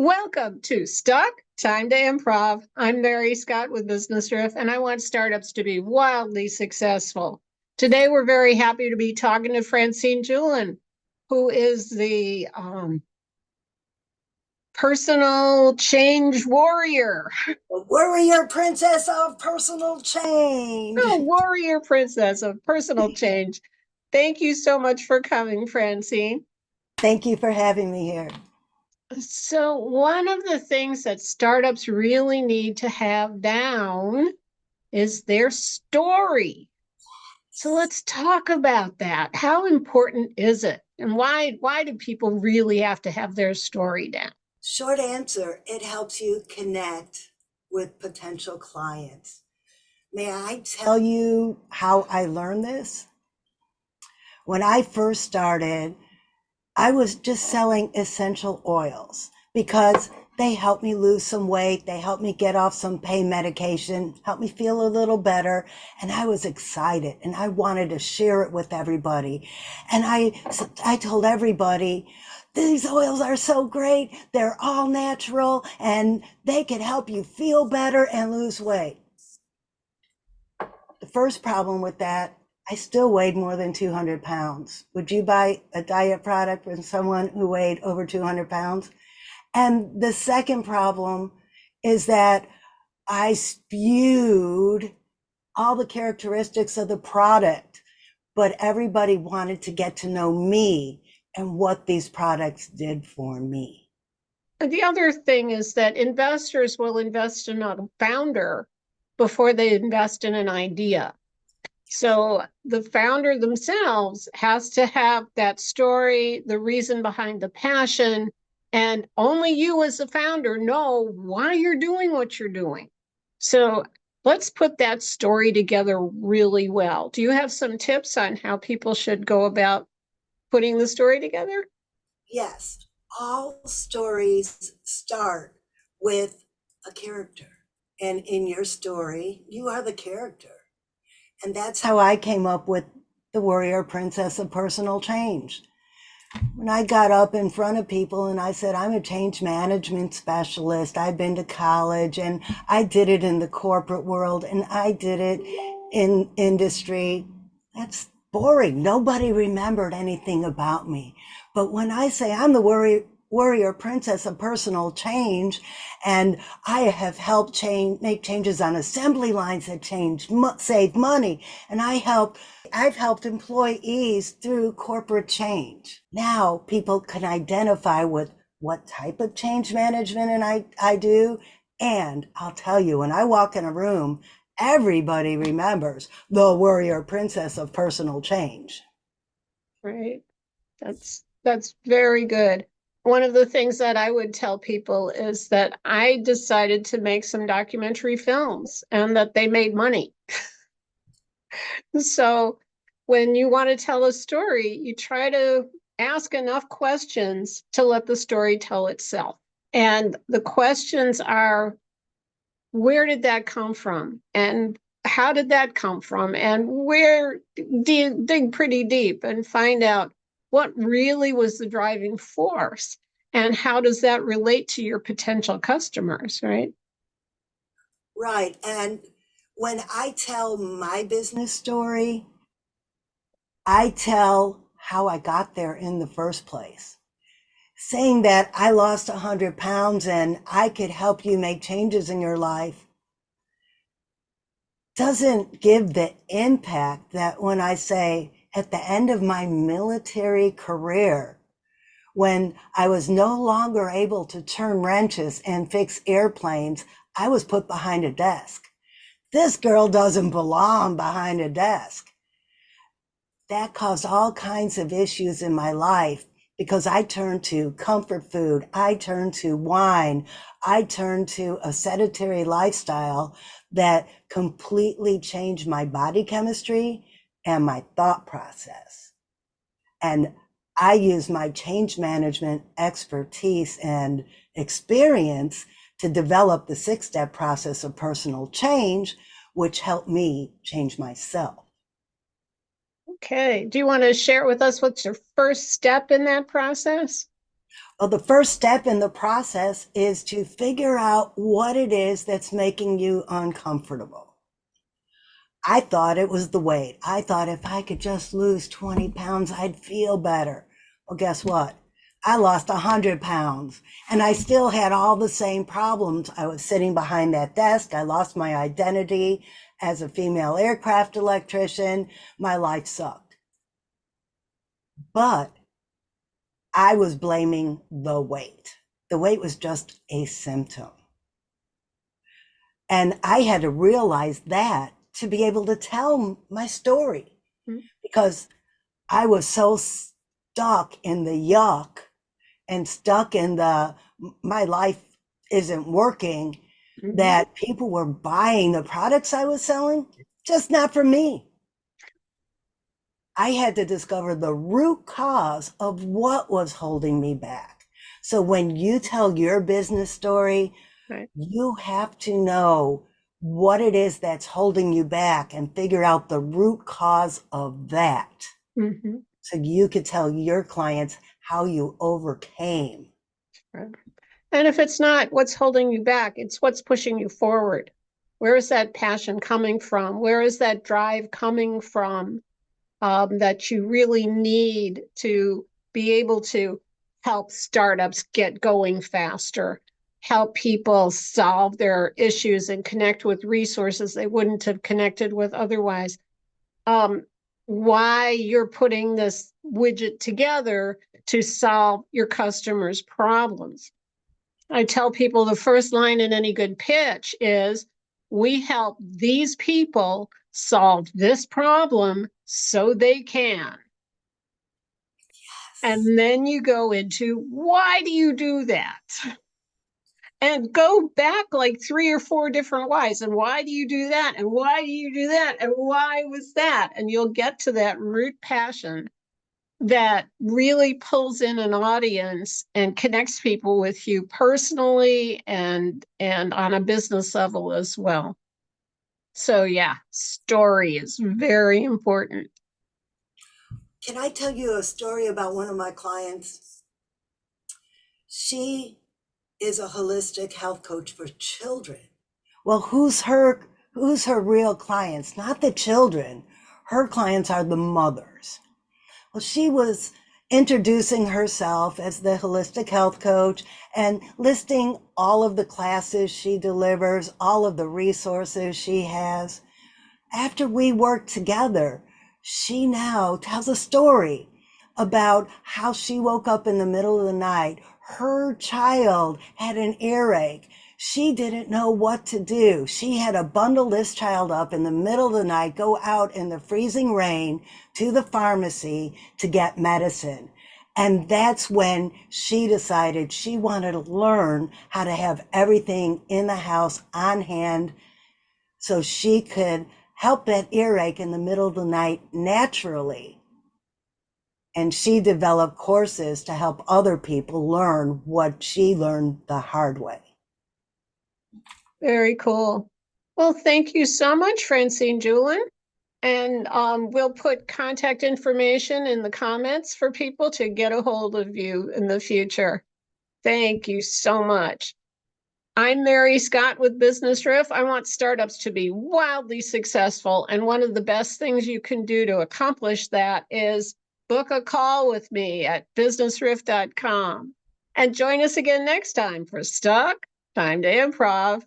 Welcome to Stuck Time to Improv. I'm Mary Scott with Business Riff, and I want startups to be wildly successful. Today, we're very happy to be talking to Francine Juhlin, who is the personal change warrior. Warrior princess of personal change. Oh, warrior princess of personal change. Thank you so much for coming, Francine. Thank you for having me here. So, one of the things that startups really need to have down is their story. So let's talk about that. How important is it? And why do people really have to have their story down? Short answer, it helps you connect with potential clients. May I tell you how I learned this? When I first started, I was just selling essential oils because they helped me lose some weight. They helped me get off some pain medication, helped me feel a little better. And I was excited and I wanted to share it with everybody. And I told everybody, these oils are so great. They're all natural and they can help you feel better and lose weight. The first problem with that, I still weighed more than 200 pounds. Would you buy a diet product from someone who weighed over 200 pounds? And the second problem is that I spewed all the characteristics of the product, but everybody wanted to get to know me and what these products did for me. The other thing is that investors will invest in a founder before they invest in an idea. So the founder themselves has to have that story, the reason behind the passion, and only you as the founder know why you're doing what you're doing. So let's put that story together really well. Do you have some tips on how people should go about putting the story together? Yes, all stories start with a character. And in your story, you are the character. And that's how I came up with the warrior princess of personal change. When I got up in front of people and I said, I'm a change management specialist, I've been to college and I did it in the corporate world and I did it in industry, that's boring. Nobody remembered anything about me. But when I say I'm the warrior princess of personal change, and I have helped make changes on assembly lines that save money, and I've helped employees through corporate change. Now people can identify with what type of change management and I do. And I'll tell you, when I walk in a room, everybody remembers the warrior princess of personal change. Right. That's very good. One of the things that I would tell people is that I decided to make some documentary films and that they made money. So when you want to tell a story, you try to ask enough questions to let the story tell itself. And the questions are, where did that come from? And how did that come from? And where dig pretty deep and find out what really was the driving force and how does that relate to your potential customers, right? Right. And when I tell my business story, I tell how I got there in the first place. Saying that I lost 100 pounds and I could help you make changes in your life doesn't give the impact that when I say at the end of my military career, when I was no longer able to turn wrenches and fix airplanes, I was put behind a desk. This girl doesn't belong behind a desk. That caused all kinds of issues in my life because I turned to comfort food, I turned to wine, I turned to a sedentary lifestyle that completely changed my body chemistry and my thought process. And I use my change management expertise and experience to develop the 6-step process of personal change, which helped me change myself. Okay. Do you want to share with us what's your first step in that process? Well, the first step in the process is to figure out what it is that's making you uncomfortable. I thought it was the weight. I thought if I could just lose 20 pounds, I'd feel better. Well, guess what? I lost 100 pounds and I still had all the same problems. I was sitting behind that desk. I lost my identity as a female aircraft electrician. My life sucked. But I was blaming the weight. The weight was just a symptom. And I had to realize that to be able to tell my story, because I was so stuck in the yuck and stuck in the my life isn't working, that people were buying the products I was selling, just not for me. I had to discover the root cause of what was holding me back. So when you tell your business story, Right. you have to know what it is that's holding you back and figure out the root cause of that. Mm-hmm. So you could tell your clients how you overcame. Right. And if it's not what's holding you back, it's what's pushing you forward. Where is that passion coming from? Where is that drive coming from, that you really need to be able to help startups get going faster, help people solve their issues and connect with resources they wouldn't have connected with otherwise? Why you're putting this widget together to solve your customers' problems. I tell people the first line in any good pitch is, we help these people solve this problem so they can. And then you go into, why do you do that? And go back like 3 or 4 different whys. And why do you do that? And why do you do that? And why was that? And you'll get to that root passion that really pulls in an audience and connects people with you personally and on a business level as well. So yeah, story is very important. Can I tell you a story about one of my clients? She is a holistic health coach for children. Well, who's her real clients? Not the children. Her clients are the mothers. Well, she was introducing herself as the holistic health coach and listing all of the classes she delivers, all of the resources she has. After we worked together, she now tells a story about how she woke up in the middle of the night. Her child had an earache. She didn't know what to do. She had to bundle this child up in the middle of the night, go out in the freezing rain to the pharmacy to get medicine. And that's when she decided she wanted to learn how to have everything in the house on hand so she could help that earache in the middle of the night naturally. And she developed courses to help other people learn what she learned the hard way. Very cool. Well, thank you so much, Francine Juhlin. And we'll put contact information in the comments for people to get a hold of you in the future. Thank you so much. I'm Mary Scott with Business Riff. I want startups to be wildly successful. And one of the best things you can do to accomplish that is book a call with me at businessriff.com. And join us again next time for Stuck, Time to Improv.